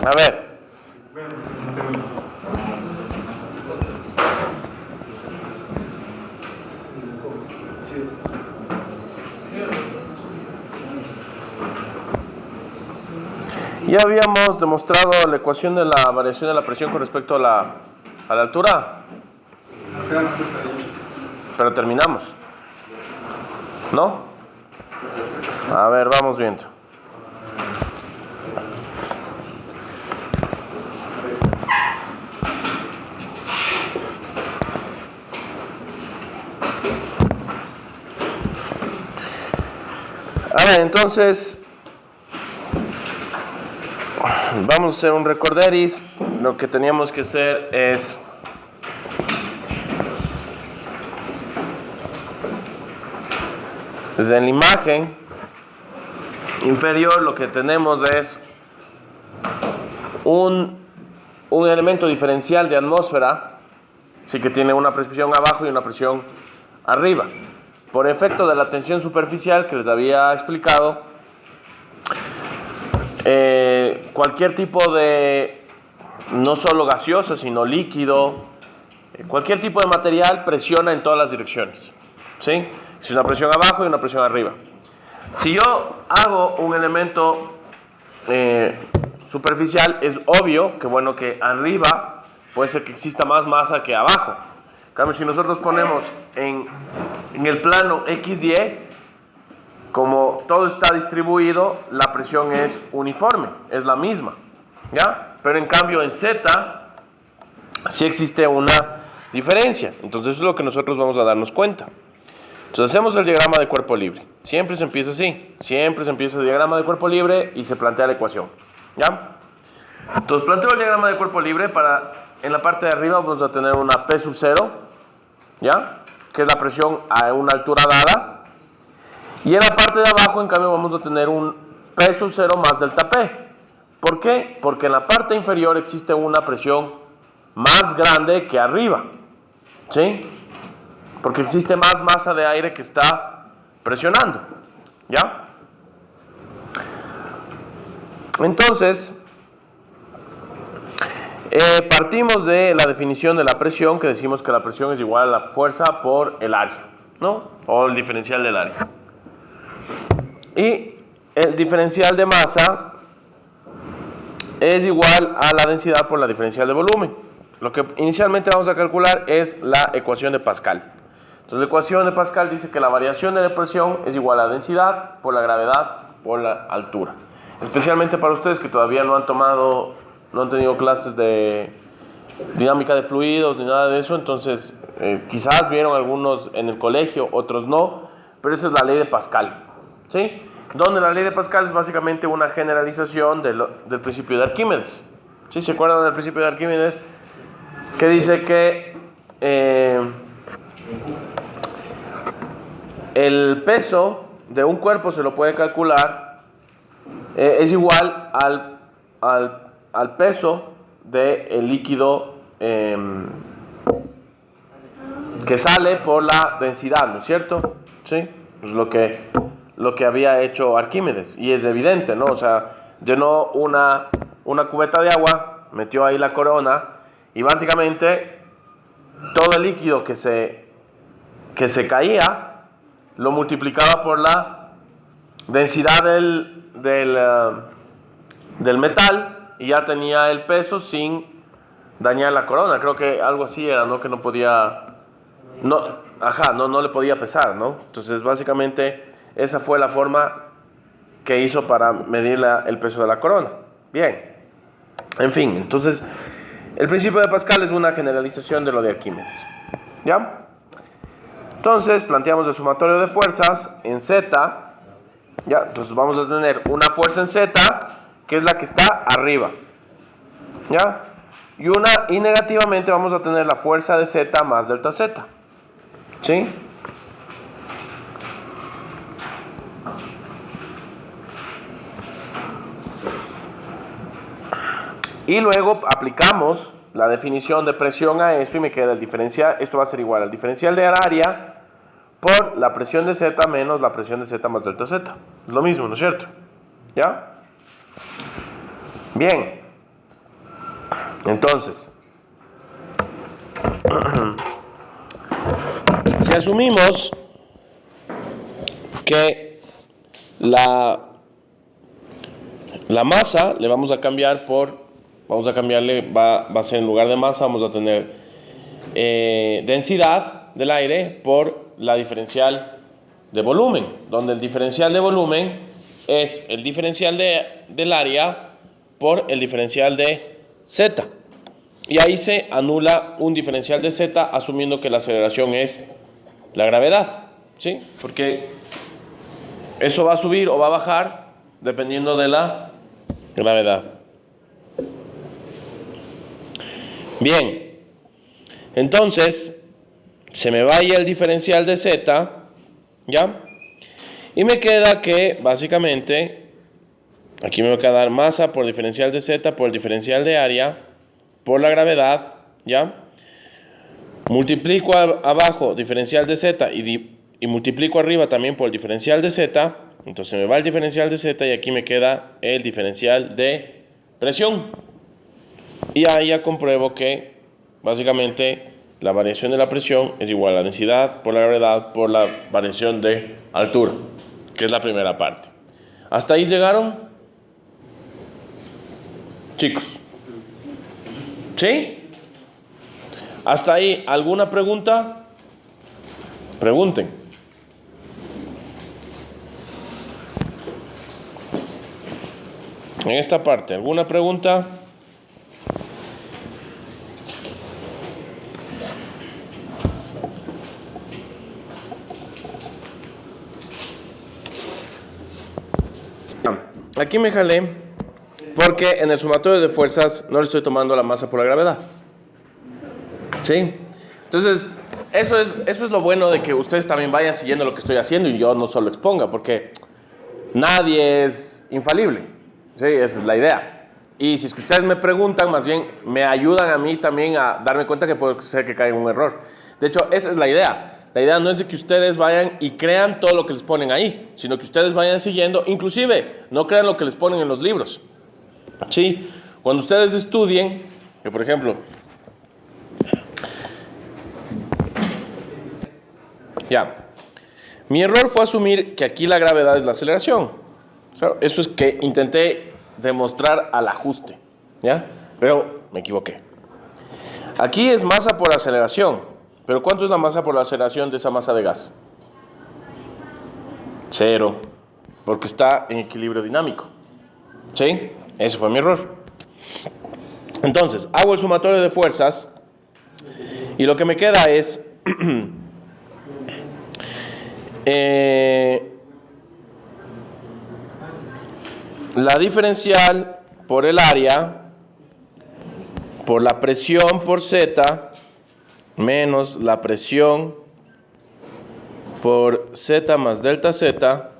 A ver. Ya habíamos demostrado la ecuación de la variación de la presión con respecto a la altura. Pero terminamos. ¿No? A ver, vamos viendo. A ver, entonces vamos a hacer un recorderis. Lo que teníamos que hacer es desde la imagen inferior lo que tenemos es un elemento diferencial de atmósfera, sí, que tiene una presión abajo y una presión arriba. Por efecto de la tensión superficial que les había explicado, cualquier tipo de, no solo gaseoso, sino líquido, cualquier tipo de material presiona en todas las direcciones, ¿sí? Es una presión abajo y una presión arriba. Si yo hago un elemento superficial, es obvio que, bueno, que arriba puede ser que exista más masa que abajo. En cambio, si nosotros ponemos en el plano XY, como todo está distribuido, la presión es uniforme, es la misma, ¿ya? Pero en cambio en Z sí existe una diferencia. Entonces eso es lo que nosotros vamos a darnos cuenta. Entonces hacemos el diagrama de cuerpo libre. Siempre se empieza así. Siempre se empieza el diagrama de cuerpo libre y se plantea la ecuación, ¿ya? Entonces planteo el diagrama de cuerpo libre. En la parte de arriba vamos a tener una P sub 0, ¿ya? Que es la presión a una altura dada. Y en la parte de abajo, en cambio, vamos a tener un P sub 0 más delta P. ¿Por qué? Porque en la parte inferior existe una presión más grande que arriba, ¿sí? Porque existe más masa de aire que está presionando, ¿ya? Entonces, partimos de la definición de la presión, que decimos que la presión es igual a la fuerza por el área, ¿no? O el diferencial del área. Y el diferencial de masa es igual a la densidad por la diferencial de volumen. Lo que inicialmente vamos a calcular es la ecuación de Pascal. Entonces la ecuación de Pascal dice que la variación de la presión es igual a la densidad por la gravedad por la altura. Especialmente para ustedes que todavía no han tenido clases de dinámica de fluidos ni nada de eso, entonces quizás vieron algunos en el colegio, otros no, pero esa es la ley de Pascal, ¿sí? Donde la ley de Pascal es básicamente una generalización del principio de Arquímedes, ¿sí? ¿Se acuerdan del principio de Arquímedes? Que dice que el peso de un cuerpo se lo puede calcular, es igual al peso del líquido que sale por la densidad, ¿no es cierto? ¿Sí? Pues lo que había hecho Arquímedes, y es evidente, ¿no? O sea, llenó una cubeta de agua, metió ahí la corona, y básicamente todo el líquido que se caía lo multiplicaba por la densidad del metal, y ya tenía el peso sin dañar la corona. Creo que algo así era, ¿no? Que no podía, no le podía pesar, ¿no? Entonces básicamente esa fue la forma que hizo para medir el peso de la corona. Bien, en fin, entonces el principio de Pascal es una generalización de lo de Arquímedes, ¿ya? Entonces planteamos el sumatorio de fuerzas en Z, ¿ya? Entonces vamos a tener una fuerza en Z, que es la que está arriba, ¿ya? Y negativamente vamos a tener la fuerza de Z más delta Z, ¿sí? Y luego aplicamos la definición de presión a eso y me queda el diferencial. Esto va a ser igual al diferencial de área por la presión de Z menos la presión de Z más delta Z. Es lo mismo, ¿no es cierto? ¿Ya? Bien. Entonces, si asumimos que la masa le vamos a cambiar va a ser en lugar de masa, vamos a tener densidad del aire por la diferencial de volumen, donde el diferencial de volumen es el diferencial del área por el diferencial de Z. Y ahí se anula un diferencial de Z asumiendo que la aceleración es la gravedad, ¿sí? Porque eso va a subir o va a bajar dependiendo de la gravedad. Bien, entonces se me va ahí el diferencial de Z, ¿ya? Y me queda que básicamente aquí me va a quedar masa por diferencial de Z por el diferencial de área por la gravedad, ¿ya? Multiplico abajo diferencial de Z y multiplico arriba también por el diferencial de Z. Entonces me va el diferencial de Z y aquí me queda el diferencial de presión. Y ahí ya compruebo que básicamente la variación de la presión es igual a la densidad por la gravedad por la variación de altura, que es la primera parte. ¿Hasta ahí llegaron? Chicos. ¿Sí? ¿Hasta ahí alguna pregunta? Pregunten. En esta parte, ¿alguna pregunta? Aquí me jalé porque en el sumatorio de fuerzas no le estoy tomando la masa por la gravedad. ¿Sí? Entonces, eso es lo bueno de que ustedes también vayan siguiendo lo que estoy haciendo y yo no solo exponga, porque nadie es infalible. ¿Sí? Esa es la idea. Y si es que ustedes me preguntan, más bien me ayudan a mí también a darme cuenta que puede ser que caiga en un error. De hecho, esa es la idea. La idea no es de que ustedes vayan y crean todo lo que les ponen ahí, sino que ustedes vayan siguiendo, inclusive no crean lo que les ponen en los libros. ¿Sí? Cuando ustedes estudien, que por ejemplo, ya, mi error fue asumir que aquí la gravedad es la aceleración. Claro, eso es que intenté demostrar al ajuste, ¿ya? Pero me equivoqué. Aquí es masa por aceleración. ¿Pero cuánto es la masa por la aceleración de esa masa de gas? 0, porque está en equilibrio dinámico. ¿Sí? Ese fue mi error. Entonces, hago el sumatorio de fuerzas y lo que me queda es la diferencial por el área por la presión por Z menos la presión por Z más delta Z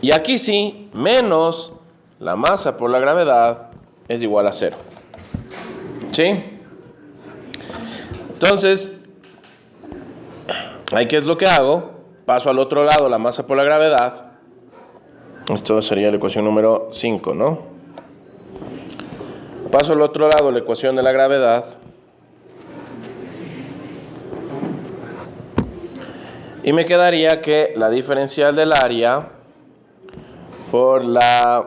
y aquí sí, menos la masa por la gravedad es igual a 0. ¿Sí? Entonces, ¿ahí qué es lo que hago? Paso al otro lado la masa por la gravedad. Esto sería la ecuación número 5, ¿no? Paso al otro lado la ecuación de la gravedad. Y me quedaría que la diferencial del área por la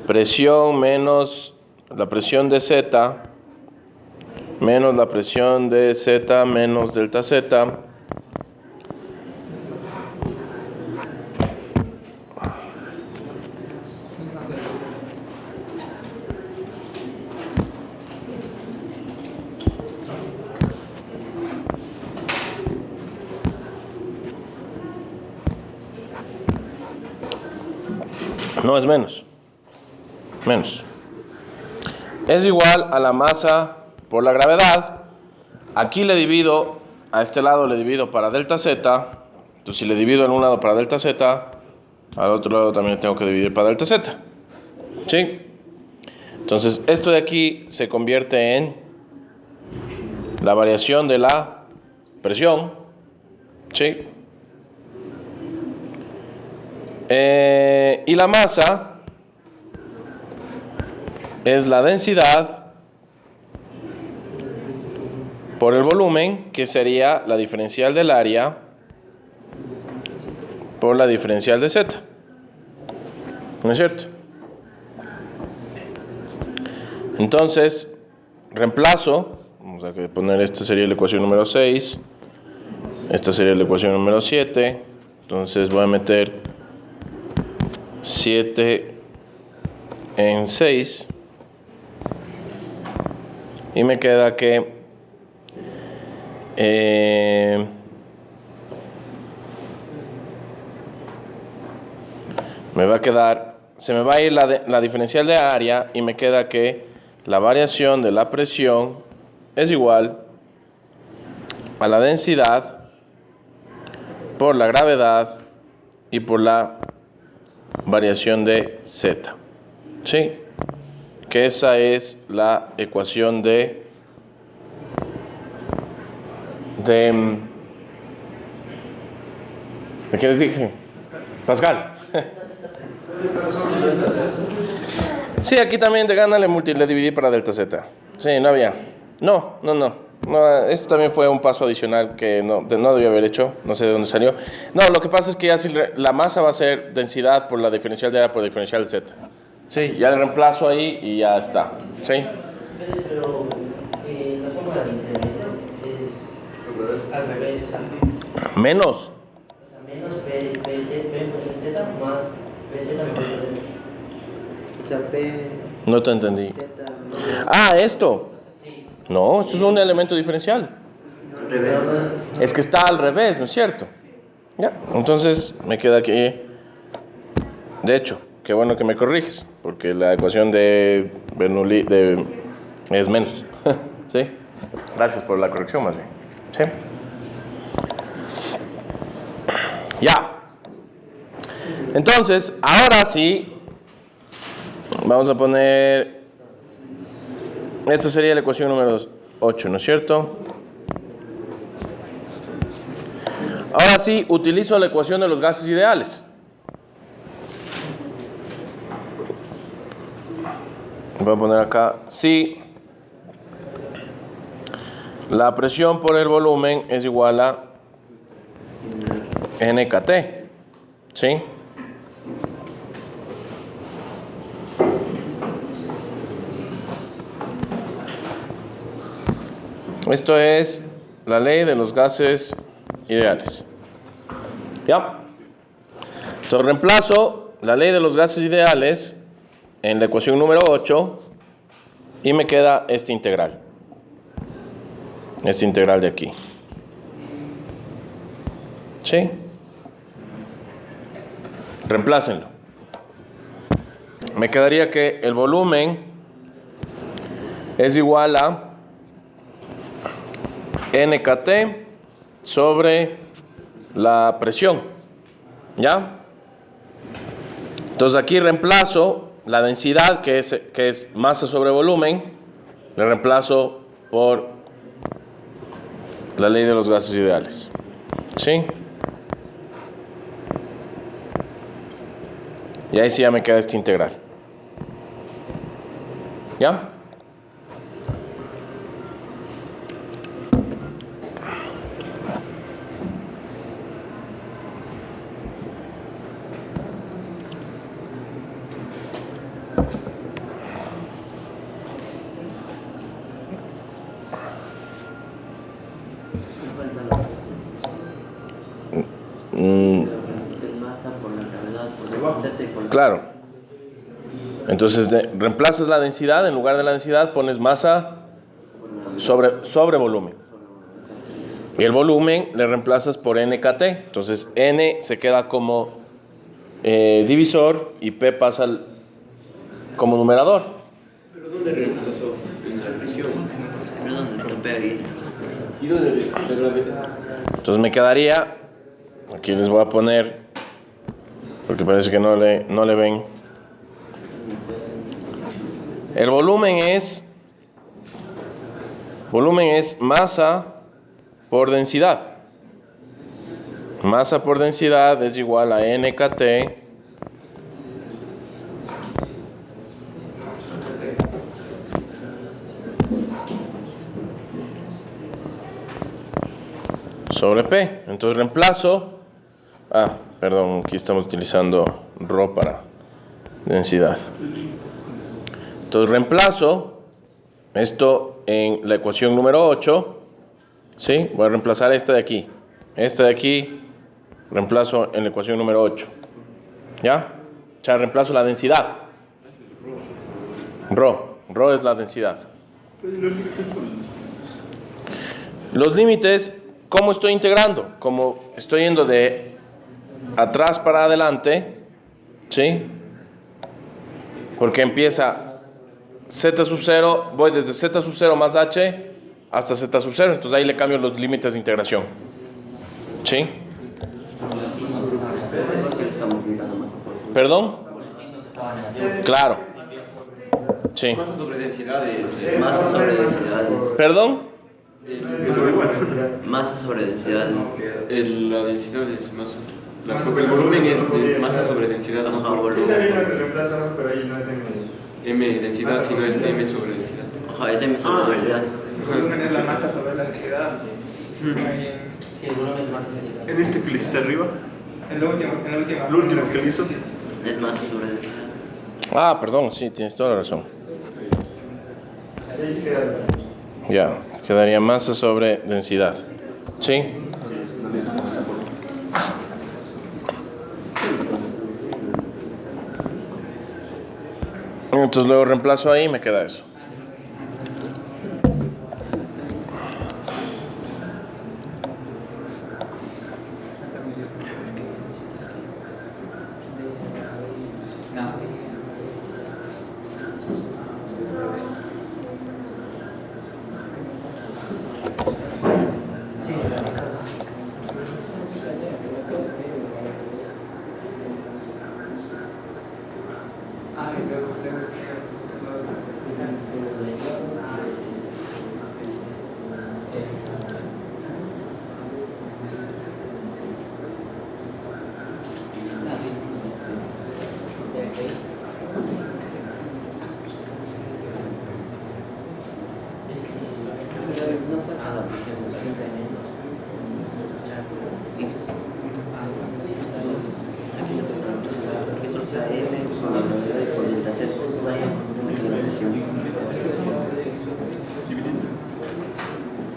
presión menos la presión de Z menos la presión de Z menos delta Z no es menos. Es igual a la masa por la gravedad. Aquí le divido, a este lado le divido para delta Z Entonces si le divido en un lado para delta Z, al otro lado también tengo que dividir para delta Z. ¿Sí? Entonces esto de aquí se convierte en la variación de la presión. ¿Sí? Y la masa es la densidad por el volumen, que sería la diferencial del área por la diferencial de Z. ¿No es cierto? Entonces, reemplazo. Vamos a poner, esta sería la ecuación número 6. Esta sería la ecuación número 7. Entonces voy a meter 7 en 6. Y me queda que me va a quedar, se me va a ir la diferencial de área y me queda que la variación de la presión es igual a la densidad por la gravedad y por la variación de Z. ¿Sí? Que esa es la ecuación ¿de qué les dije? Pascal. Sí, aquí también de gana le dividí para delta Z. Sí, no había. No, esto también fue un paso adicional que no debía haber hecho. No sé de dónde salió. No, lo que pasa es que ya la masa va a ser densidad por la diferencial de A por la diferencial de Z. Sí, ya le reemplazo ahí y ya está. Sí. Pero la fórmula de incremento es al revés, o sea, Menos. menos P por Z más PZ por Z. O sea, P, No te entendí. Z, Esto. Sí. No, esto es un elemento diferencial. al revés. Es que está al revés, ¿no es cierto? Ya. Entonces me queda aquí. De hecho, qué bueno que me corriges, porque la ecuación de Bernoulli es menos. ¿Sí? Gracias por la corrección, más bien. ¿Sí? Ya. Entonces, ahora sí, vamos a poner, esta sería la ecuación número 8, ¿no es cierto? Ahora sí, utilizo la ecuación de los gases ideales. Voy a poner acá, si la presión por el volumen es igual a NKT, ¿sí? Esto es la ley de los gases ideales. ¿Ya? Entonces reemplazo la ley de los gases ideales en la ecuación número 8 y me queda este integral. Este integral de aquí. ¿Sí? Reemplácenlo. Me quedaría que el volumen es igual a NKT sobre la presión. ¿Ya? Entonces aquí reemplazo la densidad, que es masa sobre volumen, le reemplazo por la ley de los gases ideales. ¿Sí? Y ahí sí ya me queda este integral. ¿Ya? Masa por la gravedad, por la Z y por la... Claro. Entonces reemplazas la densidad, en lugar de la densidad pones masa sobre volumen. Y el volumen le reemplazas por NKT. Entonces N se queda como divisor y P pasa como numerador. ¿Pero dónde reemplazó? En la presión. ¿Pero dónde está P ahí? Entonces me quedaría Aquí les voy a poner, porque parece que no le ven. El volumen es masa por densidad. Masa por densidad es igual a NKT sobre P. Entonces reemplazo. Perdón, aquí estamos utilizando ρ para densidad. Entonces reemplazo esto en la ecuación número 8. ¿Sí? Voy a reemplazar esta de aquí. Esta de aquí reemplazo en la ecuación número 8. ¿Ya? O sea, reemplazo la densidad. Rho es la densidad. Los límites, ¿cómo estoy integrando? Como estoy yendo de atrás para adelante, ¿sí? Porque empieza z sub 0, voy desde z sub 0 más h hasta z sub 0, entonces ahí le cambio los límites de integración. ¿Sí? ¿Perdón? Claro. Sí. Masa sobre densidad es... Masa sobre densidad. ¿Perdón? Masa sobre densidad. La densidad es masa. El volumen es de masa sobre densidad. Ajá, No volumen. Pero ahí no es M densidad, sino es M sobre densidad. Ajá, es M sobre densidad. el volumen es la masa sobre la densidad. Si el volumen es más densidad. En este que le hiciste arriba, En la última. lo último que le hizo, Es masa sobre densidad. Perdón, sí, tienes toda la razón. Ya, quedaría masa sobre densidad. ¿Sí? Entonces luego reemplazo ahí y me queda eso. Porque solo está M con la velocidad de condensation.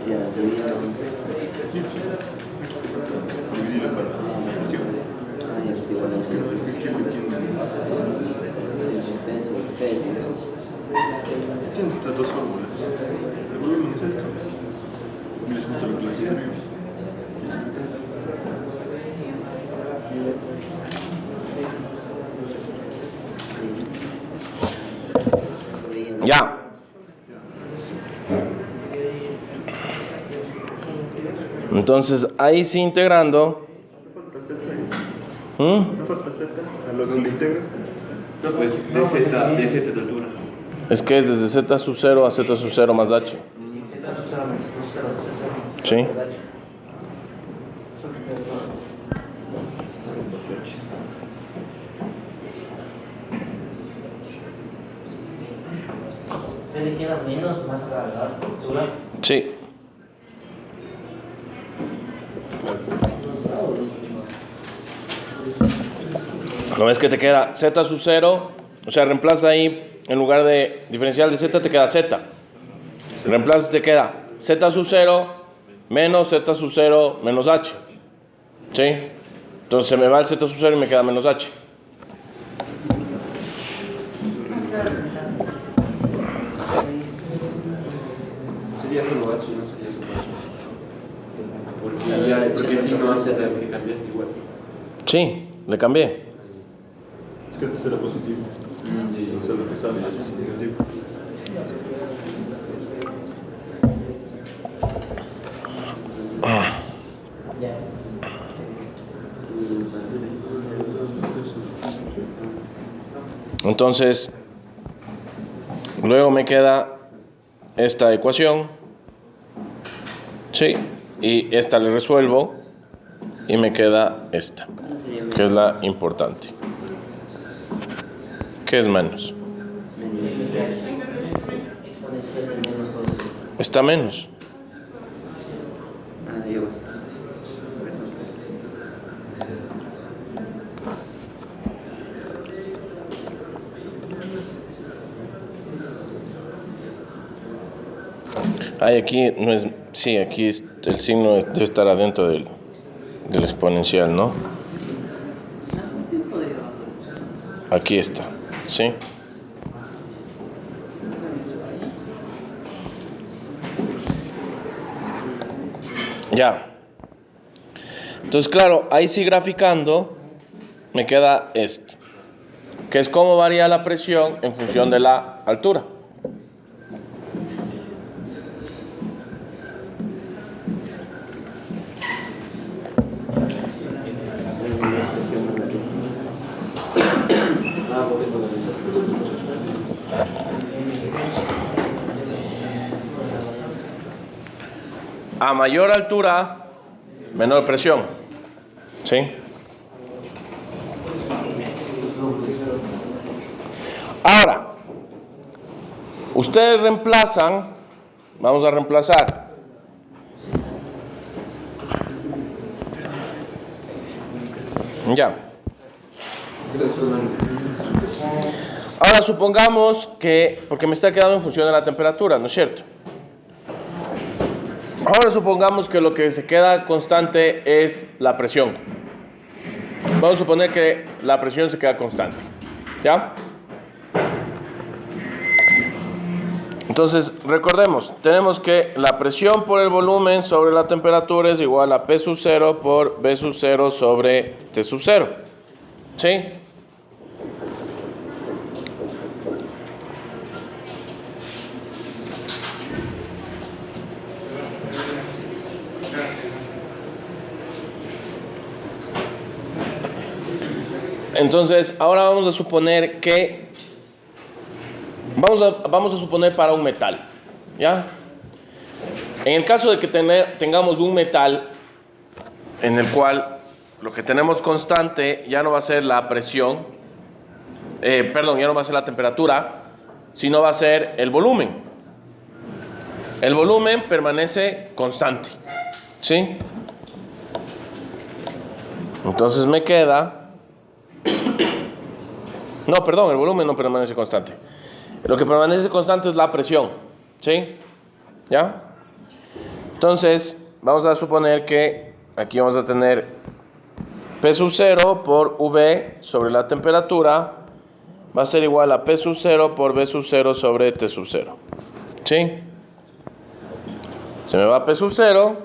Ya, dividido. dividirlo para la ecuación. Ya estoy igual a esto. Es que aquí le tienen estas dos fórmulas. El volumen es esto. Y les gusta lo que les arriba. Ya. Entonces ahí sí integrando. No falta Z a lo que le integra. No, pues de Z de altura. Es que es desde z sub 0 a z sub 0 más h. Sí. ¿Se le queda menos más cargada? Sí. ¿No ves que te queda z sub 0? O sea, reemplaza ahí, en lugar de diferencial de z, te queda z. Reemplaza, te queda z sub 0 menos z sub 0 menos h. ¿Sí? Entonces se me va el z sub 0 y me queda menos h. Sería solo H, no sería solo H. Porque si no hace le cambiaste igual. Sí, le cambié. Es que antes era positivo. O sea, lo que sale es negativo. Ya. Entonces, luego me queda esta ecuación, ¿sí? Y esta le resuelvo y me queda esta, que es la importante. ¿Qué es menos? Exponencial de menos 2. Está menos. Ah, yo. Ay, aquí no es, sí, aquí el signo debe estar adentro del exponencial, ¿no? Sí, podría. Aquí está, ¿sí? Ya. Entonces, claro, ahí sí graficando me queda esto, que es cómo varía la presión en función de la altura. A mayor altura, menor presión. ¿Sí? Ahora, ustedes reemplazan, vamos a reemplazar. Ya. Ahora supongamos que, porque me está quedando en función de la temperatura, ¿no es cierto? Ahora supongamos que lo que se queda constante es la presión. Vamos a suponer que la presión se queda constante. ¿Ya? Entonces, recordemos, tenemos que la presión por el volumen sobre la temperatura es igual a P sub 0 por B sub 0 sobre T sub 0. ¿Sí? Entonces, ahora vamos a suponer que vamos a suponer para un metal, ¿ya? En el caso de que tengamos un metal en el cual lo que tenemos constante ya no va a ser la presión, ya no va a ser la temperatura, sino va a ser el volumen. El volumen permanece constante, ¿sí? Entonces me queda... No, perdón, el volumen no permanece constante. Lo que permanece constante es la presión, ¿sí? ¿Ya? Entonces, vamos a suponer que aquí vamos a tener P sub 0 por V sobre la temperatura va a ser igual a P sub 0 por B sub 0 sobre T sub 0, ¿sí? Se me va P sub 0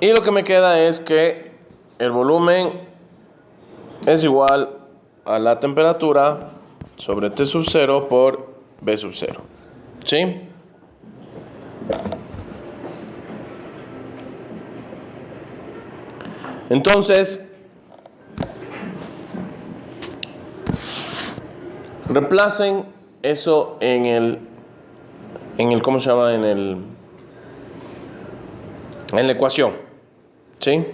y lo que me queda es que el volumen es igual a la temperatura sobre T sub 0 por B sub 0. ¿Sí? Entonces, reemplacen eso en ¿cómo se llama? En la ecuación. ¿Sí?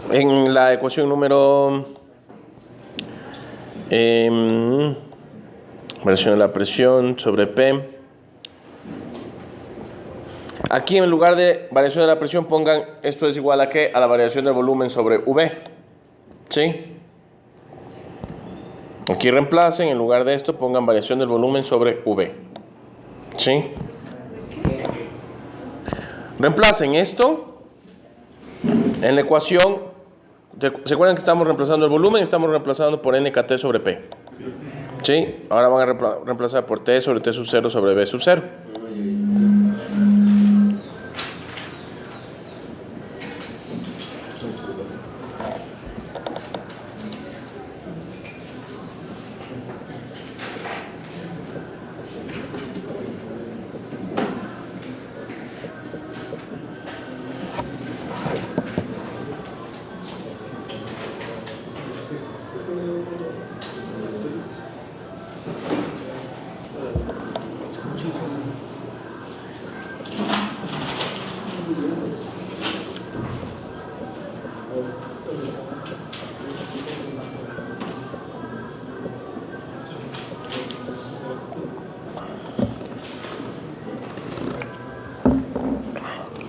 En la ecuación número variación de la presión sobre P. Aquí en lugar de variación de la presión pongan esto es igual a ¿qué? A la variación del volumen sobre V. ¿Sí? Aquí reemplacen, en lugar de esto pongan variación del volumen sobre V. ¿Sí? Reemplacen esto en la ecuación. ¿Se acuerdan que estamos reemplazando el volumen? Estamos reemplazando por NKT sobre P. ¿Sí? Ahora van a reemplazar por T sobre T sub 0 sobre B sub 0.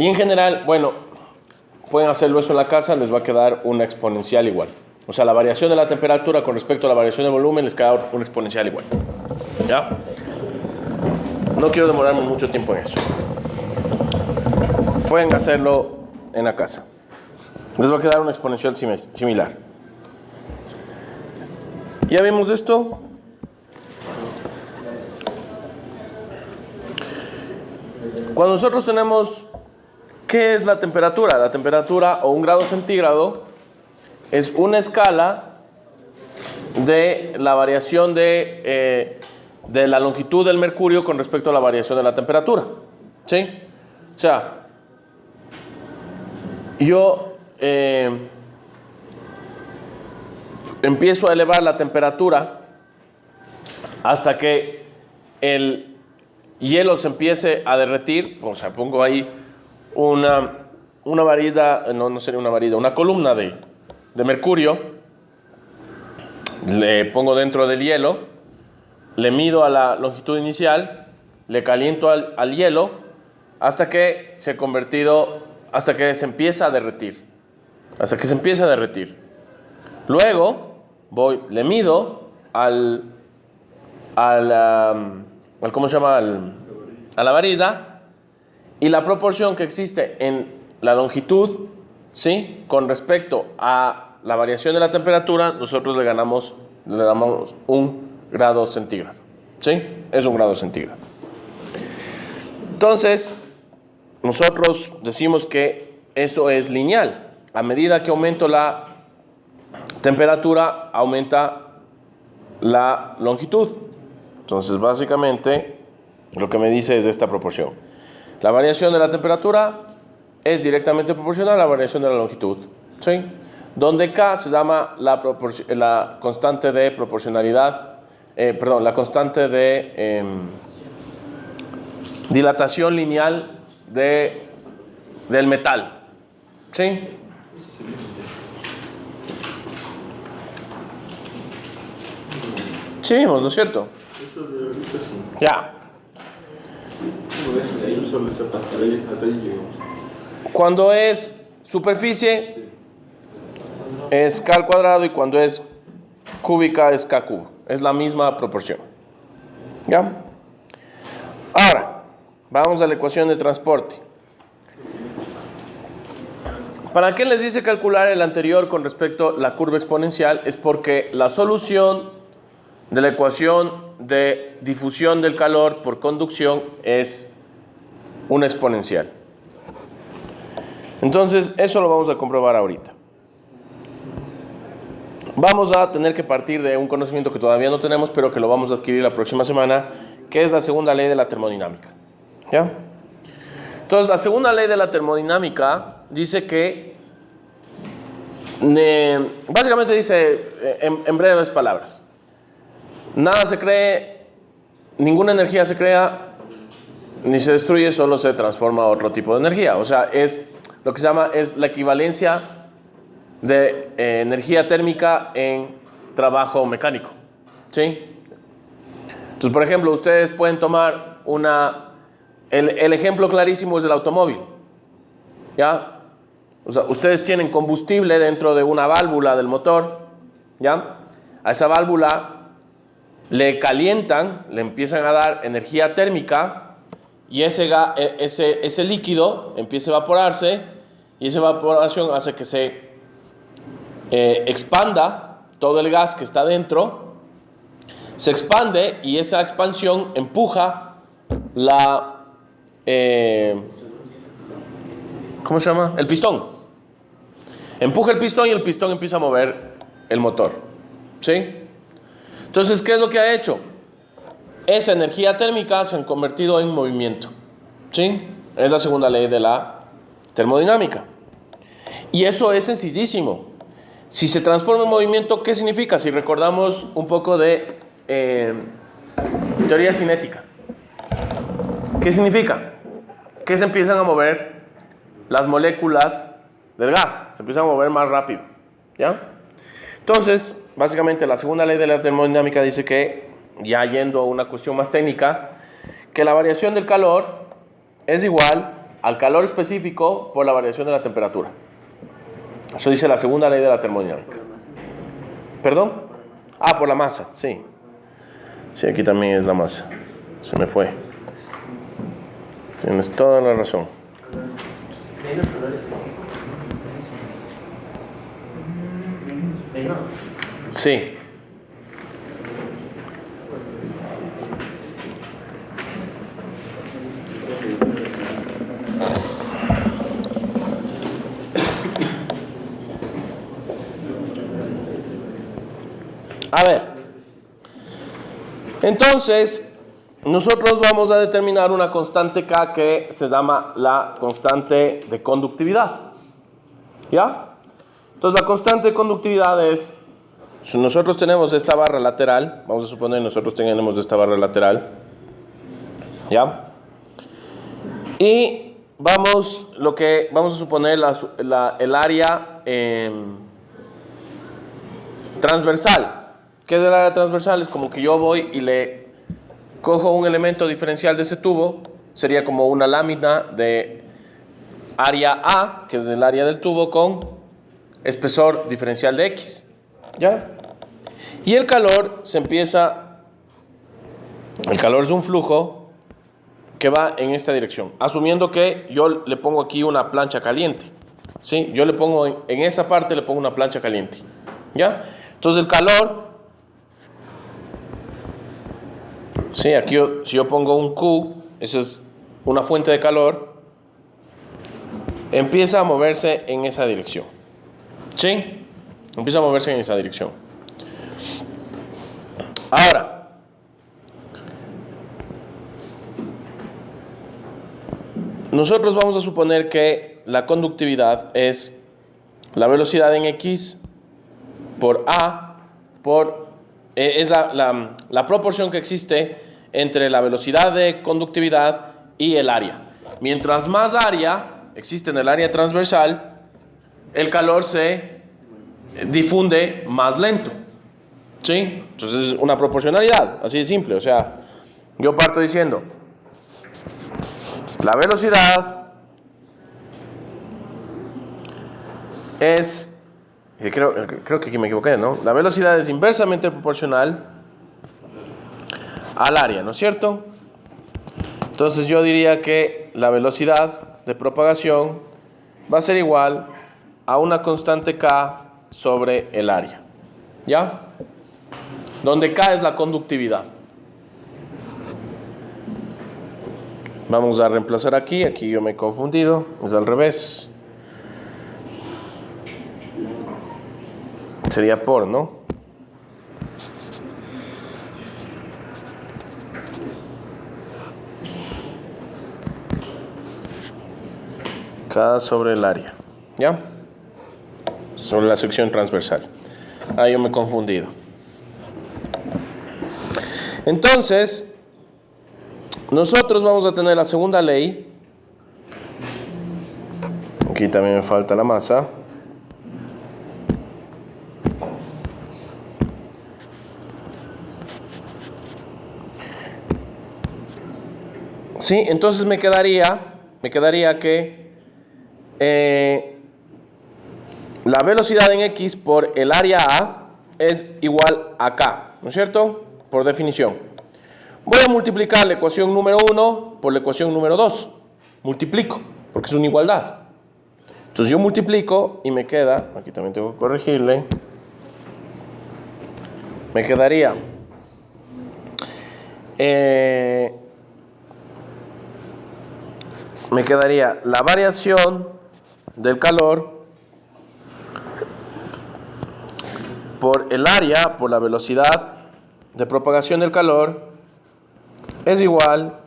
Y en general, bueno, pueden hacerlo eso en la casa, les va a quedar una exponencial igual. O sea, la variación de la temperatura con respecto a la variación de volumen les queda una exponencial igual. ¿Ya? No quiero demorarme mucho tiempo en eso. Pueden hacerlo en la casa. Les va a quedar una exponencial similar. ¿Ya vimos esto? Cuando nosotros tenemos... ¿Qué es la temperatura? La temperatura o un grado centígrado es una escala de la variación de la longitud del mercurio con respecto a la variación de la temperatura. ¿Sí? O sea, yo empiezo a elevar la temperatura hasta que el hielo se empiece a derretir. O sea, pongo ahí una varilla, no sería una varilla, una columna de mercurio, le pongo dentro del hielo, le mido a la longitud inicial, le caliento al hielo hasta que se empieza a derretir, Luego le mido a la varilla, y la proporción que existe en la longitud, ¿sí?, con respecto a la variación de la temperatura, nosotros le damos 1 grado centígrado. ¿Sí? Es 1 grado centígrado. Entonces, nosotros decimos que eso es lineal. A medida que aumento la temperatura, aumenta la longitud. Entonces, básicamente, lo que me dice es esta proporción. La variación de la temperatura es directamente proporcional a la variación de la longitud, ¿sí? Donde K se llama la constante de proporcionalidad, la constante de dilatación lineal del metal, ¿sí? Sí vimos, ¿no es cierto? Eso de ahorita sí. Ya. Solo hasta ahí llegamos. Cuando es superficie es K al cuadrado, y cuando es cúbica es K cubo. Es la misma proporción. ¿Ya? Ahora, vamos a la ecuación de transporte. ¿Para qué les dice calcular el anterior con respecto a la curva exponencial? Es porque la solución de la ecuación de difusión del calor por conducción es una exponencial. Entonces, eso lo vamos a comprobar ahorita. Vamos a tener que partir de un conocimiento que todavía no tenemos, pero que lo vamos a adquirir la próxima semana, que es la segunda ley de la termodinámica. ¿Ya? Entonces, la segunda ley de la termodinámica dice que, básicamente dice, en breves palabras, nada se cree, ninguna energía se crea, ni se destruye, solo se transforma a otro tipo de energía. O sea, es lo que se llama, es la equivalencia de energía térmica en trabajo mecánico. ¿Sí? Entonces, por ejemplo, ustedes pueden tomar el ejemplo clarísimo es el automóvil. ¿Ya? O sea, ustedes tienen combustible dentro de una válvula del motor. ¿Ya? A esa válvula le calientan, le empiezan a dar energía térmica, y ese líquido empieza a evaporarse, y esa evaporación hace que se expanda todo el gas que está dentro, se expande, y esa expansión empuja ¿cómo se llama? El pistón. Empuja el pistón y el pistón empieza a mover el motor. ¿Sí? Entonces, ¿qué es lo que ha hecho? Esa energía térmica se ha convertido en movimiento. ¿Sí? Es la segunda ley de la termodinámica. Y eso es sencillísimo. Si se transforma en movimiento, ¿qué significa? Si recordamos un poco de teoría cinética. ¿Qué significa? Que se empiezan a mover las moléculas del gas, se empieza a mover más rápido, ¿ya? Entonces, básicamente la segunda ley de la termodinámica dice que, ya yendo a una cuestión más técnica, que la variación del calor es igual al calor específico por la variación de la temperatura. Eso dice la segunda ley de la termodinámica. ¿Perdón? Ah, por la masa, sí. Sí, aquí también es la masa. Se me fue. Tienes toda la razón. Menos calor específico. Menos. Sí. A ver, entonces nosotros vamos a determinar una constante K que se llama la constante de conductividad, ¿ya? Entonces la constante de conductividad es, si nosotros tenemos esta barra lateral, vamos a suponer nosotros tenemos esta barra lateral, ¿ya? Y vamos a suponer el área transversal. ¿Qué es el área transversal? Es como que yo voy y le cojo un elemento diferencial de ese tubo, sería como una lámina de área A, que es el área del tubo, con espesor diferencial de X, ¿ya? Y el calor el calor es un flujo que va en esta dirección, asumiendo que yo le pongo aquí una plancha caliente, ¿sí? Yo le pongo en esa parte le pongo una plancha caliente, ¿ya? Entonces el calor, sí, aquí si yo pongo un Q, eso es una fuente de calor, empieza a moverse en esa dirección, ¿sí? Empieza a moverse en esa dirección. Ahora, nosotros vamos a suponer que la conductividad es la velocidad en X por A es la proporción que existe entre la velocidad de conductividad y el área. Mientras más área existe en el área transversal, el calor se difunde más lento, ¿sí? Entonces es una proporcionalidad, así de simple. O sea, yo parto diciendo la velocidad es, creo que aquí me equivoqué, ¿no? La velocidad es inversamente proporcional al área, ¿no es cierto? Entonces yo diría que la velocidad de propagación va a ser igual a una constante K sobre el área, ¿ya? Donde K es la conductividad. Vamos a reemplazar aquí yo me he confundido, es al revés. Sería por, ¿no? K sobre el área, ¿ya? Sobre la sección transversal. Ahí yo me he confundido. Entonces, nosotros vamos a tener la segunda ley. Aquí también me falta la masa. Sí, entonces me quedaría que la velocidad en X por el área A es igual a K, ¿no es cierto? Por definición. Voy a multiplicar la ecuación número 1 por la ecuación número 2. Multiplico, porque es una igualdad. Entonces yo multiplico y me queda, aquí también tengo que corregirle, me quedaría la variación del calor por el área, por la velocidad de propagación del calor, es igual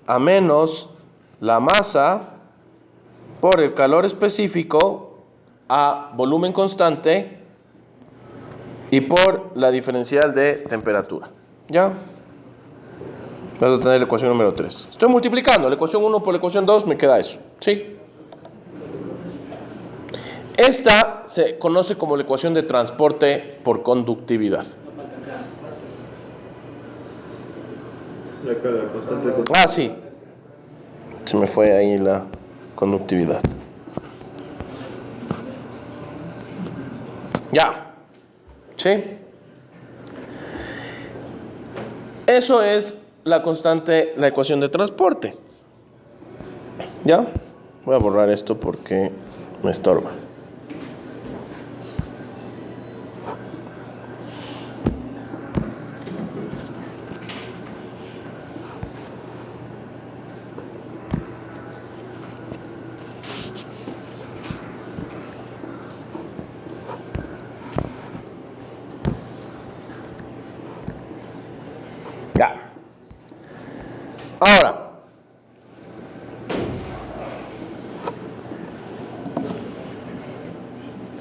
a menos la masa por el calor específico a volumen constante y por la diferencial de temperatura. ¿Ya? Vas a tener la ecuación número 3. Estoy multiplicando la ecuación 1 por la ecuación 2, me queda eso. ¿Sí? Esta se conoce como la ecuación de transporte por conductividad. La cara, constante. Ah, sí. Se me fue ahí la conductividad. Ya. ¿Sí? Eso es la constante, la ecuación de transporte. ¿Ya? Voy a borrar esto porque me estorba. Ya. Ahora,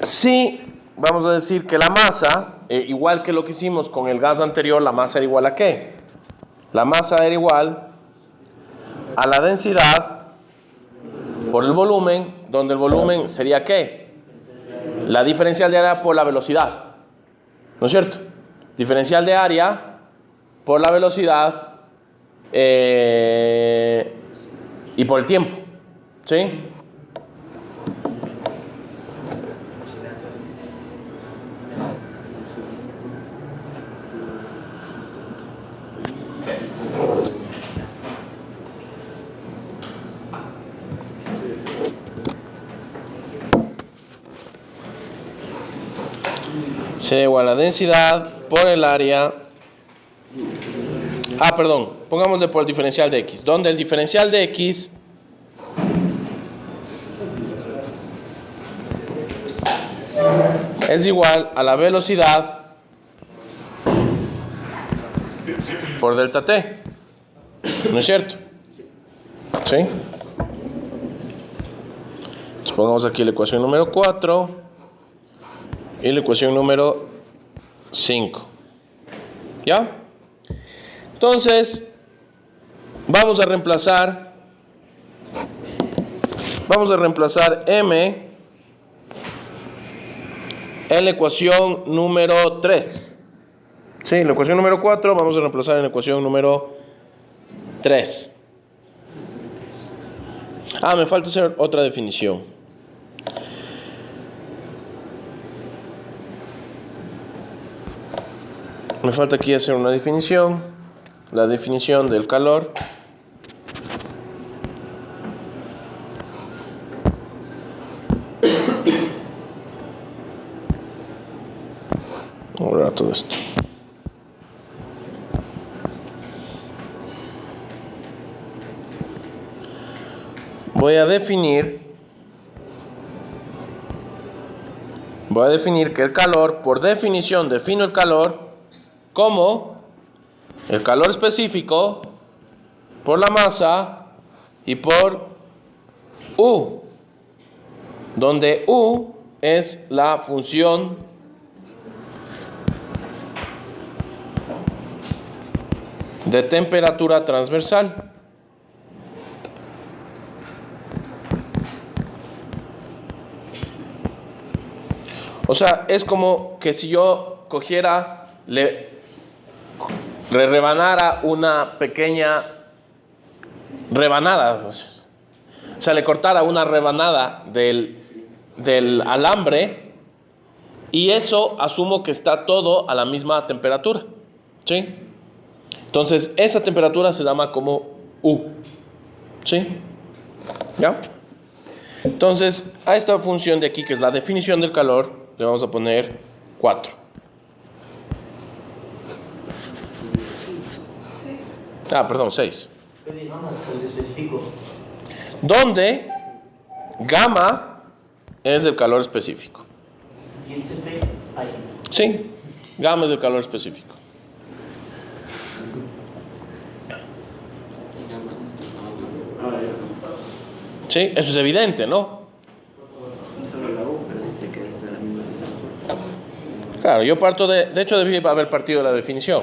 si vamos a decir que la masa, igual que lo que hicimos con el gas anterior, la masa era igual a ¿qué? La masa era igual a la densidad por el volumen, donde el volumen sería ¿qué? La diferencial de área por la velocidad, ¿no es cierto? Diferencial de área por la velocidad y por el tiempo, ¿sí? Será igual a la densidad por el área. Perdón, pongámosle por el diferencial de x, donde el diferencial de x es igual a la velocidad por delta t, ¿no es cierto? ¿Sí? Entonces pongamos aquí la ecuación número 4 y la ecuación número 5. ¿Ya? Entonces, vamos a reemplazar m en la ecuación número 3. Sí, la ecuación número 4 vamos a reemplazar en la ecuación número 3. Me falta hacer otra definición. Me falta aquí hacer una definición, la definición del calor. Ahora todo esto. Voy a definir que el calor, por definición, defino el calor como el calor específico por la masa y por U, donde U es la función de temperatura transversal. O sea, es como que si yo cogiera, le rebanara una pequeña rebanada, o sea, le cortara una rebanada del alambre, y eso asumo que está todo a la misma temperatura, ¿sí? Entonces, esa temperatura se llama como U, ¿sí? ¿Ya? Entonces, a esta función de aquí, que es la definición del calor, le vamos a poner 4. Perdón, 6. Donde gamma es el calor específico. Sí, gamma es el calor específico. Sí, eso es evidente, ¿no? Claro, yo parto de hecho debí haber partido de la definición,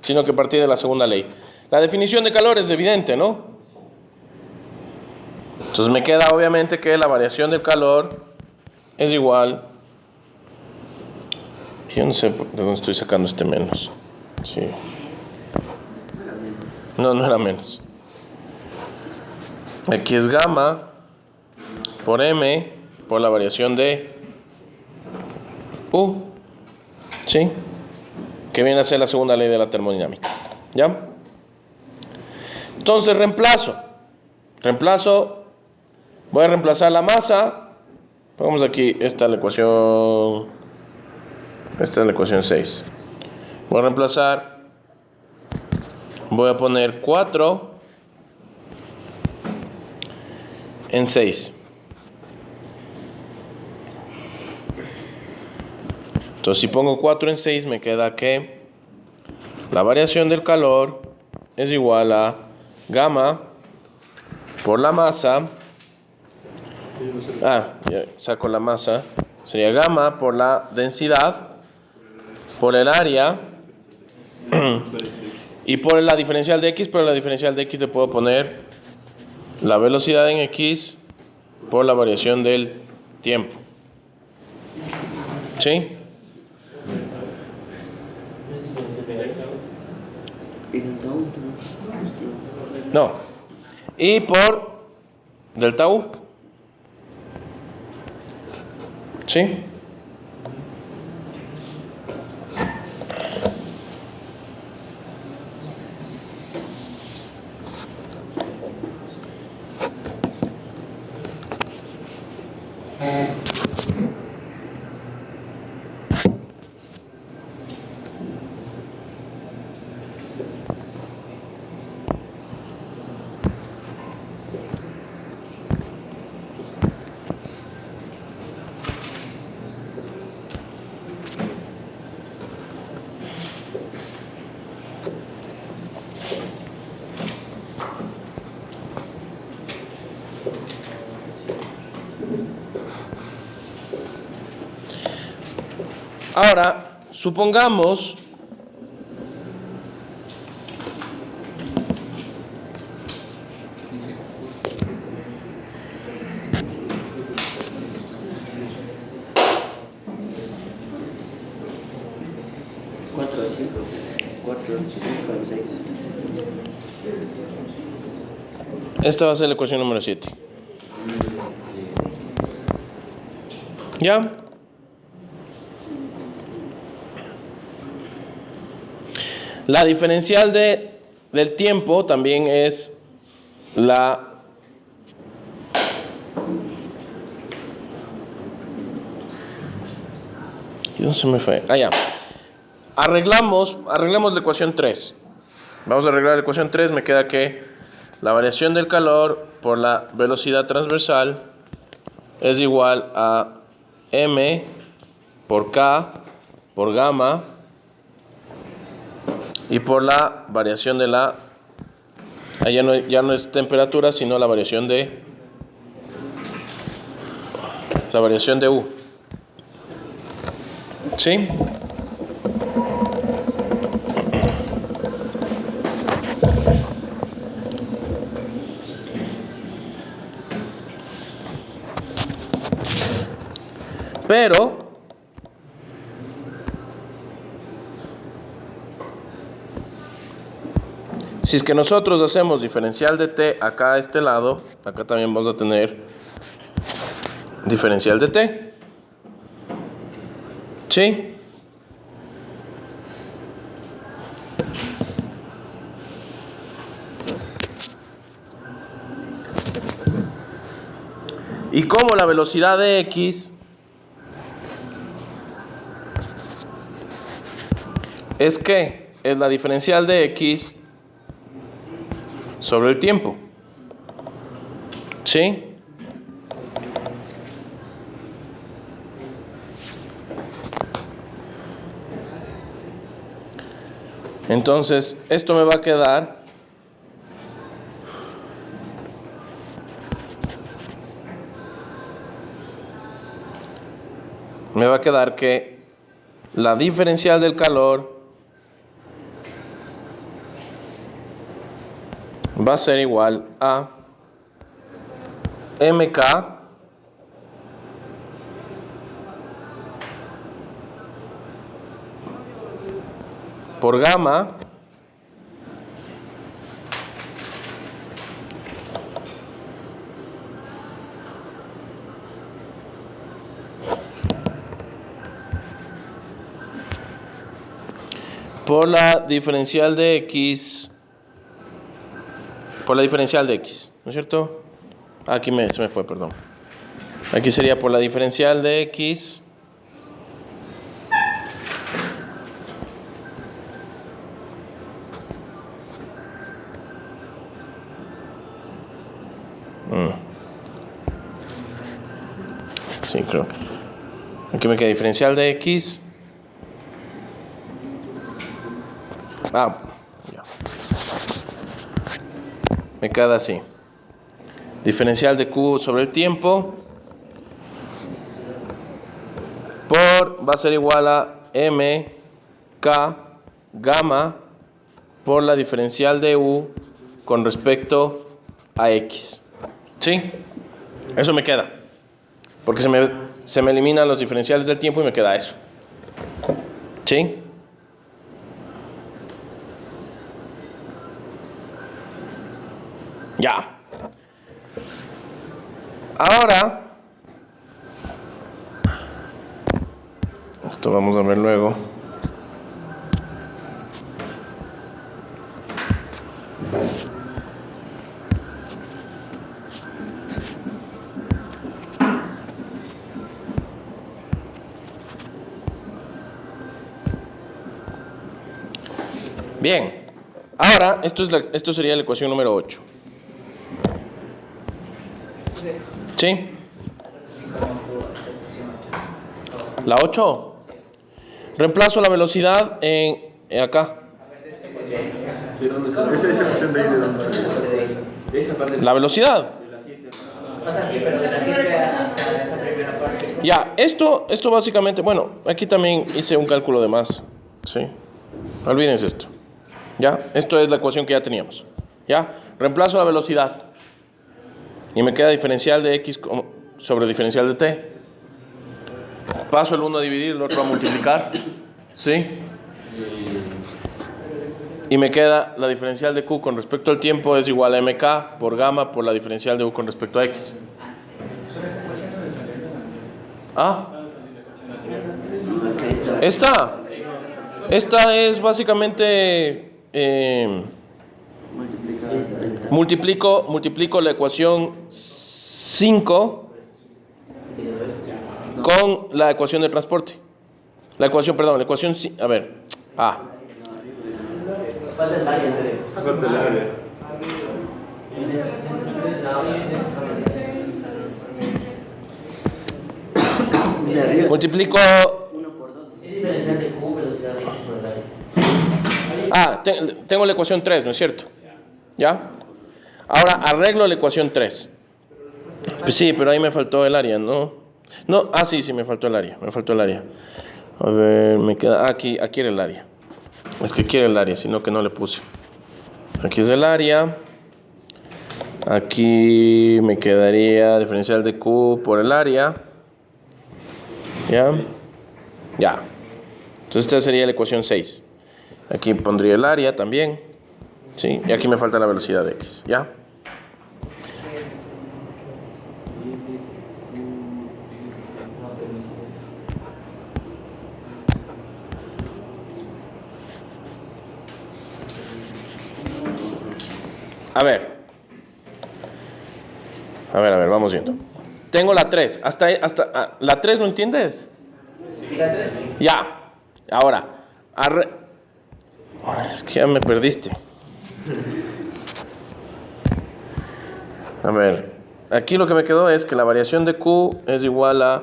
sino que partí de la segunda ley. La definición de calor es evidente, ¿no? Entonces me queda obviamente que la variación del calor es igual, yo no sé de dónde estoy sacando este menos. Sí. No era menos. Aquí es gamma por m por la variación de u, ¿sí? Que viene a ser la segunda ley de la termodinámica, ¿ya? Entonces reemplazo, voy a reemplazar la masa, pongamos aquí, esta es la ecuación 6, voy a reemplazar, voy a poner 4 en 6. Entonces si pongo 4 en 6 me queda que la variación del calor es igual a gamma por la masa. Ya saco la masa. Sería gamma por la densidad, por el área y por la diferencial de x. Pero la diferencial de x le puedo poner la velocidad en x por la variación del tiempo. ¿Sí? No. Y por delta U. ¿Sí? Ahora, supongamos Cuatro, cinco, 5 al 6. esta va a ser la ecuación número 7. ¿Ya? La diferencial del tiempo también es la ¿y dónde se me fue? Ya. Arreglamos la ecuación 3. Vamos a arreglar la ecuación 3. Me queda que la variación del calor por la velocidad transversal es igual a m por k por gamma y por la variación de la ya no es temperatura, sino la variación de U. ¿Sí? Pero si es que nosotros hacemos diferencial de t acá a este lado, acá también vamos a tener diferencial de t. ¿Sí? Y como la velocidad de x es la diferencial de x sobre el tiempo. ¿Sí? Entonces, esto me va a quedar que la diferencial del calor va a ser igual a mk por gamma por la diferencial de x, ¿no es cierto? Aquí se me fue, perdón. Aquí sería por la diferencial de x sí, creo. Aquí me queda diferencial de x. Ya. Me queda así. Diferencial de q sobre el tiempo va a ser igual a m k gamma por la diferencial de u con respecto a x. ¿Sí? Eso me queda. Porque se me eliminan los diferenciales del tiempo y me queda eso. ¿Sí? Ya. Ahora, esto vamos a ver luego. Bien, ahora esto sería la ecuación número 8. ¿Sí? La 8. Reemplazo la velocidad en acá. Sí, ¿dónde está? Esa ecuación de ahí de dónde Esa parte La velocidad. O sea, sí, pero de la 7 hasta esa primera parte. Ya, esto básicamente, bueno, aquí también hice un cálculo de más. Sí. Olvídense esto. ¿Ya? Esto es la ecuación que ya teníamos. ¿Ya? Reemplazo la velocidad. Y me queda diferencial de x sobre diferencial de t. Paso el uno a dividir, el otro a multiplicar. ¿Sí? Y me queda la diferencial de q con respecto al tiempo es igual a mk por gamma por la diferencial de u con respecto a x. ¿Ah? Esta es básicamente multiplico la ecuación 5 con la ecuación de transporte. La ecuación 5, a ver. Falta el área, creo. Falta el área. Multiplico. Es diferencial de q, velocidad de x por el área. Tengo la ecuación 3, ¿no es cierto? ¿Ya? Ahora arreglo la ecuación 3. Pues sí, pero ahí me faltó el área, ¿no? No, sí, me faltó el área. A ver, me queda. Aquí era el área. Es que quiere el área, sino que no le puse. Aquí es el área. Aquí me quedaría diferencial de q por el área. ¿Ya? Ya. Entonces esta sería la ecuación 6. Aquí pondría el área también. ¿Sí? Y aquí me falta la velocidad de x. ¿Ya? A ver, vamos viendo. Tengo la 3. Hasta la 3, ¿no entiendes? Ya. Ahora, es que ya me perdiste. A ver, aquí lo que me quedó es que la variación de Q es igual a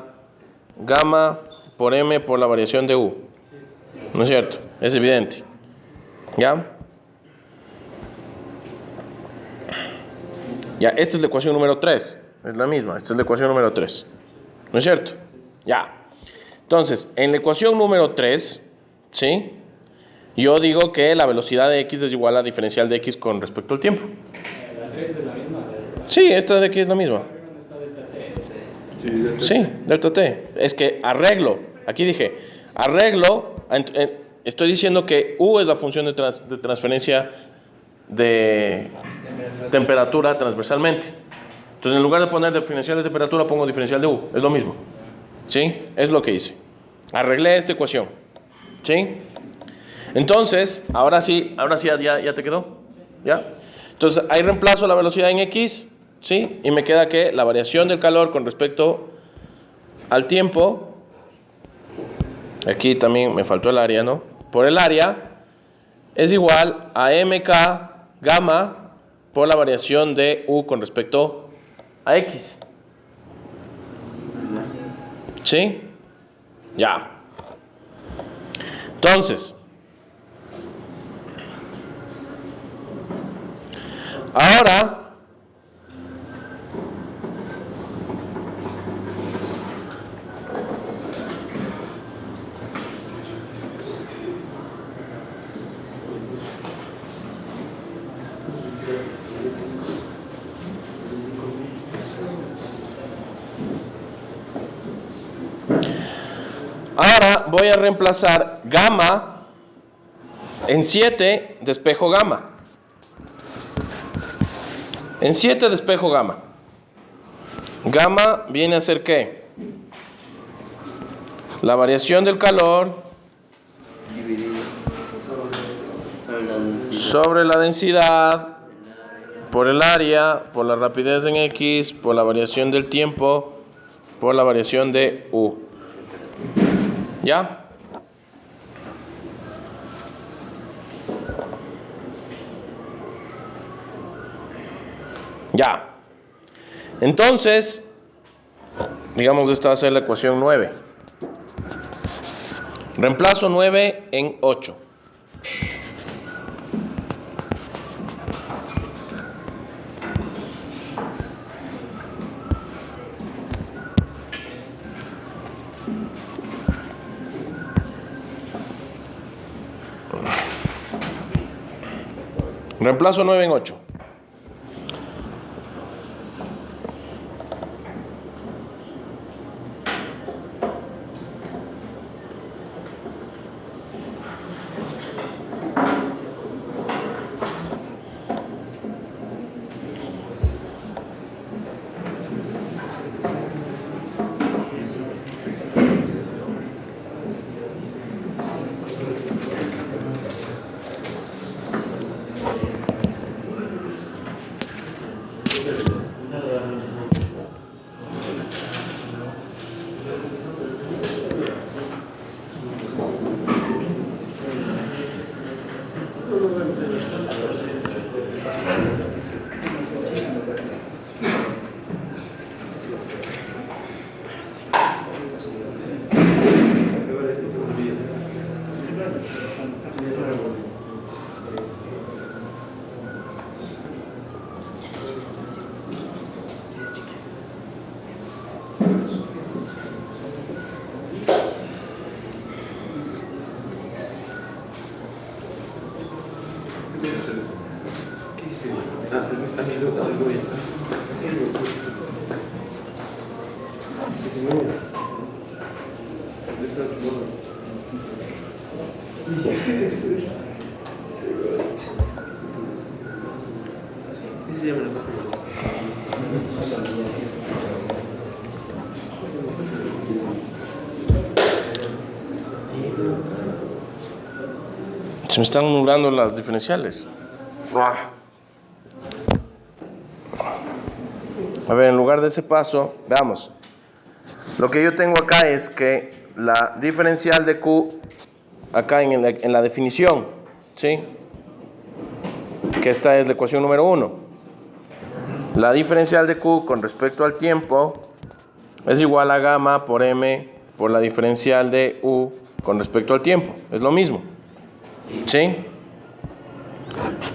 gamma por M por la variación de U. ¿No es cierto? Es evidente. ¿Ya? Ya, esta es la ecuación número 3. Es la misma, esta es la ecuación número 3. ¿No es cierto? Ya. Entonces, en la ecuación número 3, ¿sí? Yo digo que la velocidad de x es igual a la diferencial de x con respecto al tiempo. La 3 es la misma. Sí, esta de aquí es la misma. Sí, Sí, delta t. Es que arreglo, aquí dije, arreglo estoy diciendo que U es la función de transferencia de temperatura transversalmente. Entonces, en lugar de poner diferencial de temperatura, pongo diferencial de U. Es lo mismo. ¿Sí? Es lo que hice. Arreglé esta ecuación. ¿Sí? Entonces, ahora sí ya te quedó. ¿Ya? Entonces, ahí reemplazo la velocidad en X. ¿Sí? Y me queda que la variación del calor con respecto al tiempo. Aquí también me faltó el área, ¿no? Por el área es igual a MK gamma por la variación de U con respecto a X. ¿Sí? Ya. Entonces, ahora voy a reemplazar gamma en 7 despejo gamma. En 7 despejo gamma. Gamma viene a ser ¿qué? La variación del calor sobre la densidad por el área, por la rapidez en X, por la variación del tiempo, por la variación de U. ¿Ya? Ya. Entonces, digamos, esta va a ser la ecuación 9. Reemplazo 9 en 8. Reemplazo 9 en 8. Se me están nublando las diferenciales. A ver, en lugar de ese paso, veamos. Lo que yo tengo acá es que la diferencial de Q, acá en la definición, ¿sí? Que esta es la ecuación número 1. La diferencial de Q con respecto al tiempo es igual a gamma por M por la diferencial de U con respecto al tiempo. Es lo mismo. ¿Sí?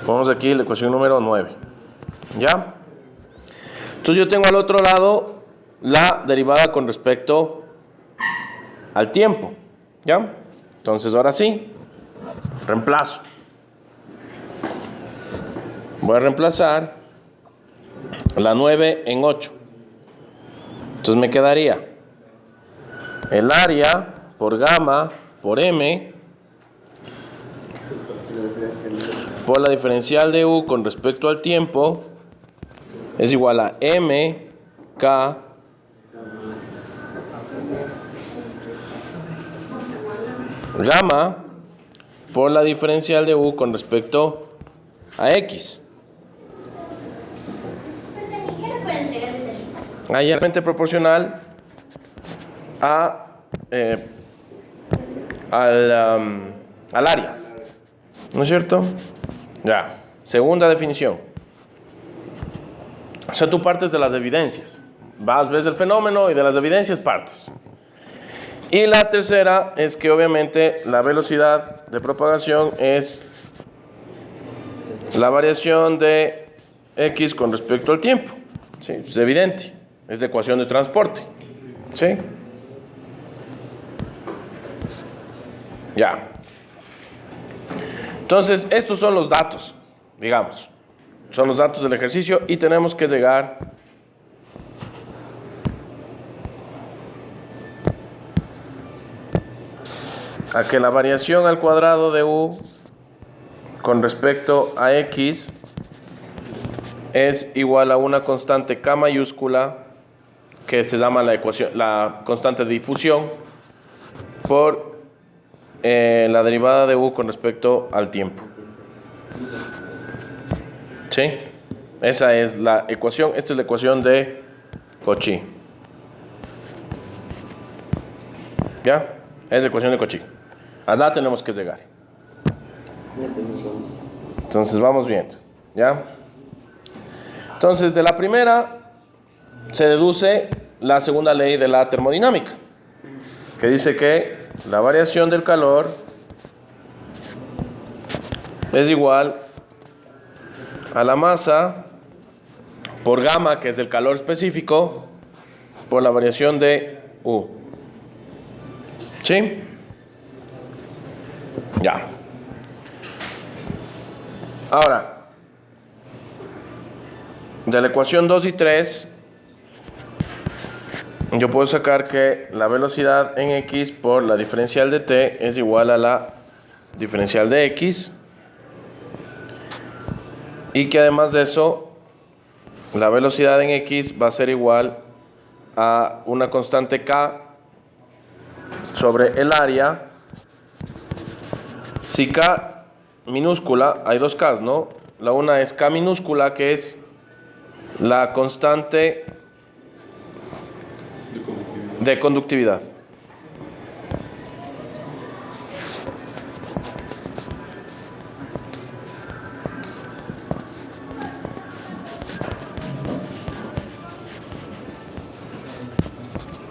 Ponemos aquí la ecuación número 9. ¿Ya? Entonces yo tengo al otro lado la derivada con respecto al tiempo. ¿Ya? Entonces ahora sí, reemplazo. Voy a reemplazar la 9 en 8. Entonces me quedaría el área por gamma por M por la diferencial de U con respecto al tiempo es igual a MK gamma por la diferencial de U con respecto a X. Realmente proporcional al área. ¿No es cierto? Ya. Segunda definición. O sea, tú partes de las evidencias. Ves el fenómeno y de las evidencias partes. Y la tercera es que obviamente la velocidad de propagación es la variación de X con respecto al tiempo. Sí, es evidente. Es la ecuación de transporte. ¿Sí? Ya. Entonces, estos son los datos, digamos. Son los datos del ejercicio y tenemos que llegar a que la variación al cuadrado de U con respecto a X es igual a una constante K mayúscula que se llama la constante de difusión por la derivada de U con respecto al tiempo. ¿Sí? Esa es la ecuación. Esta es la ecuación de Cauchy. ¿Ya? Es la ecuación de Cauchy. Allá tenemos que llegar. Entonces vamos viendo. ¿Ya? Entonces de la primera se deduce la segunda ley de la termodinámica, que dice que la variación del calor es igual a la masa por gamma, que es el calor específico, por la variación de U. ¿Sí? Ya. Ahora, de la ecuación 2 y 3, yo puedo sacar que la velocidad en X por la diferencial de T es igual a la diferencial de X, y que además de eso, la velocidad en X va a ser igual a una constante K sobre el área. Si K minúscula, hay dos Ks, ¿no? La una es K minúscula, que es la constante de conductividad.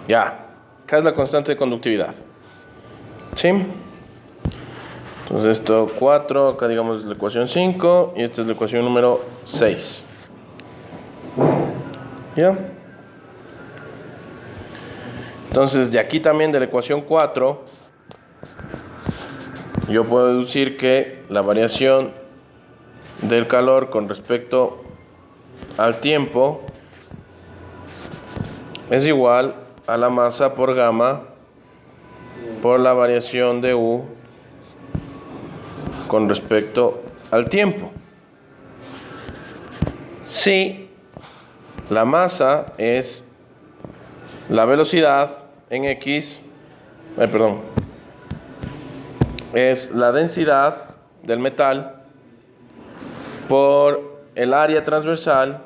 Ya, K es la constante de conductividad. ¿Sí? Entonces esto 4, acá digamos la ecuación 5 y esta es la ecuación número 6. ¿Ya? Entonces de aquí también de la ecuación 4 yo puedo deducir que la variación del calor con respecto al tiempo es igual a la masa por gamma por la variación de U con respecto al tiempo. Si la masa es la velocidad en X, es la densidad del metal por el área transversal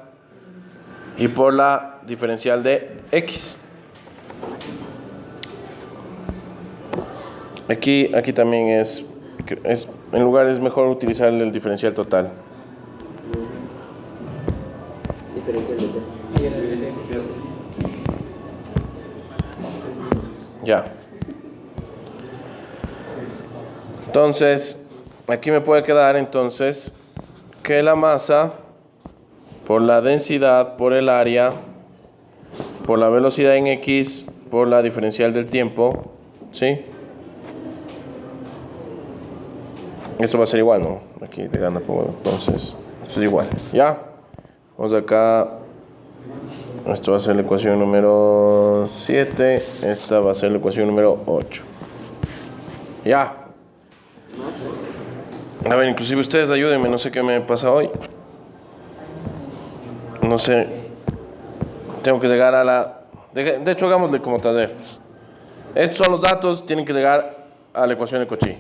y por la diferencial de X. Aquí también es en lugar es mejor utilizar el diferencial total. Ya. Entonces, aquí me puede quedar entonces que la masa por la densidad, por el área, por la velocidad en X, por la diferencial del tiempo, ¿sí? Esto va a ser igual, ¿no? Aquí te gana por entonces, esto es igual, ¿ya? Vamos acá. Esto va a ser la ecuación número 7. Esta va a ser la ecuación número 8. Ya. A ver, inclusive ustedes ayúdenme, no sé qué me pasa hoy. No sé. Tengo que llegar a la... De hecho, hagámosle como taller. Estos son los datos, tienen que llegar a la ecuación de Cauchy.